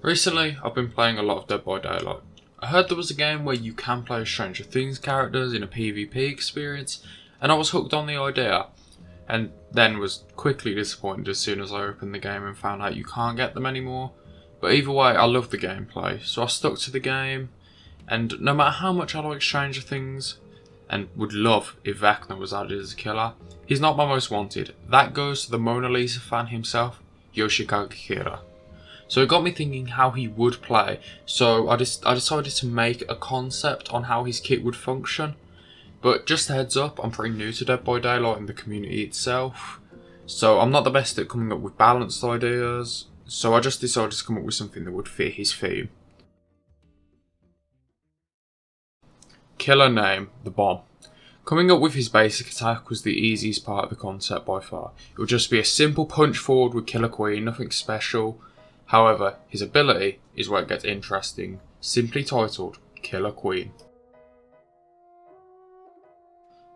Recently, I've been playing a lot of Dead by Daylight. I heard there was a game where you can play as Stranger Things characters in a PvP experience, and I was hooked on the idea, and then was quickly disappointed as soon as I opened the game and found out you can't get them anymore. But either way, I love the gameplay, so I stuck to the game, and no matter how much I like Stranger Things, and would love if Vecna was added as a killer, he's not my most wanted. That goes to the Mona Lisa fan himself, Yoshikage Kira. So it got me thinking how he would play, so I decided to make a concept on how his kit would function. But just a heads up, I'm pretty new to Dead by Daylight and the community itself, so I'm not the best at coming up with balanced ideas, so I just decided to come up with something that would fit his theme. Killer name, the Bomb. Coming up with his basic attack was the easiest part of the concept by far. It would just be a simple punch forward with Killer Queen, nothing special. However, his ability is where it gets interesting, simply titled Killer Queen.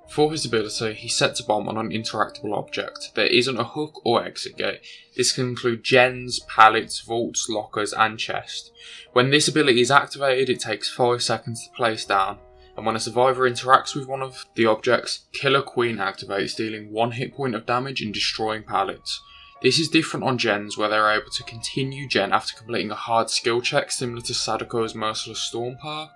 For his ability, he sets a bomb on an interactable object. There isn't a hook or exit gate. This can include gens, pallets, vaults, lockers and chests. When this ability is activated, it takes 5 seconds to place down, and when a survivor interacts with one of the objects, Killer Queen activates, dealing 1 hit point of damage and destroying pallets. This is different on gens, where they are able to continue gen after completing a hard skill check similar to Sadako's Merciless Storm perk.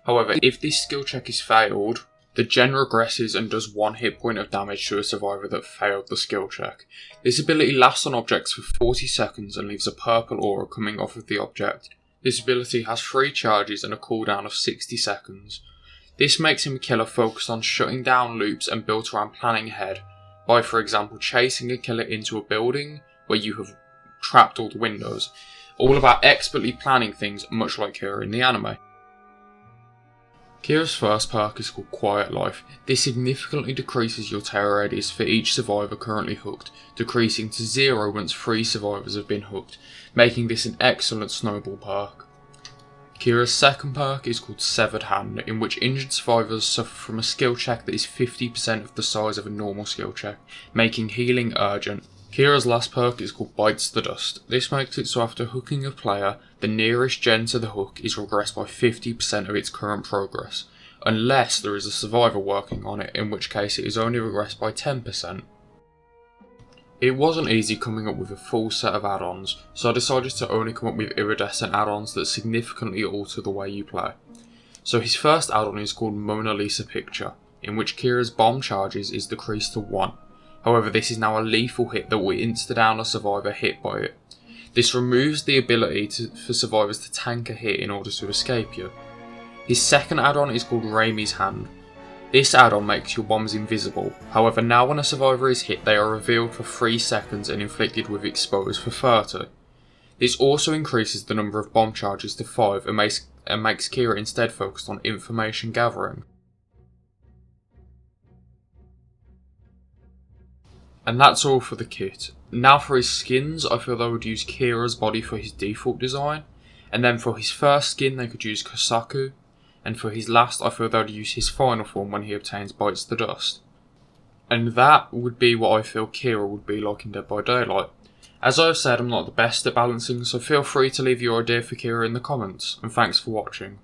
However, if this skill check is failed, the gen regresses and does 1 hit point of damage to a survivor that failed the skill check. This ability lasts on objects for 40 seconds and leaves a purple aura coming off of the object. This ability has 3 charges and a cooldown of 60 seconds. This makes him a killer focused on shutting down loops and built around planning ahead, by for example chasing a killer into a building where you have trapped all the windows. All about expertly planning things, much like Kira in the anime. Kira's first perk is called Quiet Life. This significantly decreases your terror radius for each survivor currently hooked, decreasing to 0 once 3 survivors have been hooked, making this an excellent snowball perk. Kira's second perk is called Severed Hand, in which injured survivors suffer from a skill check that is 50% of the size of a normal skill check, making healing urgent. Kira's last perk is called Bites the Dust. This makes it so after hooking a player, the nearest gen to the hook is regressed by 50% of its current progress, unless there is a survivor working on it, in which case it is only regressed by 10%. It wasn't easy coming up with a full set of add-ons, so I decided to only come up with iridescent add-ons that significantly alter the way you play. So his first add-on is called Mona Lisa Picture, in which Kira's bomb charges is decreased to 1. However, this is now a lethal hit that will insta-down a survivor hit by it. This removes the ability for survivors to tank a hit in order to escape you. His second add-on is called Raimi's Hand. This add-on makes your bombs invisible, however now when a survivor is hit they are revealed for 3 seconds and inflicted with exposed for 30. This also increases the number of bomb charges to 5 and makes Kira instead focused on information gathering. And that's all for the kit. Now for his skins, I feel they would use Kira's body for his default design, and then for his first skin they could use Kosaku, and for his last I feel they would use his final form when he obtains Bites the Dust. And that would be what I feel Kira would be like in Dead by Daylight. As I have said, I'm not the best at balancing, so feel free to leave your idea for Kira in the comments, and thanks for watching.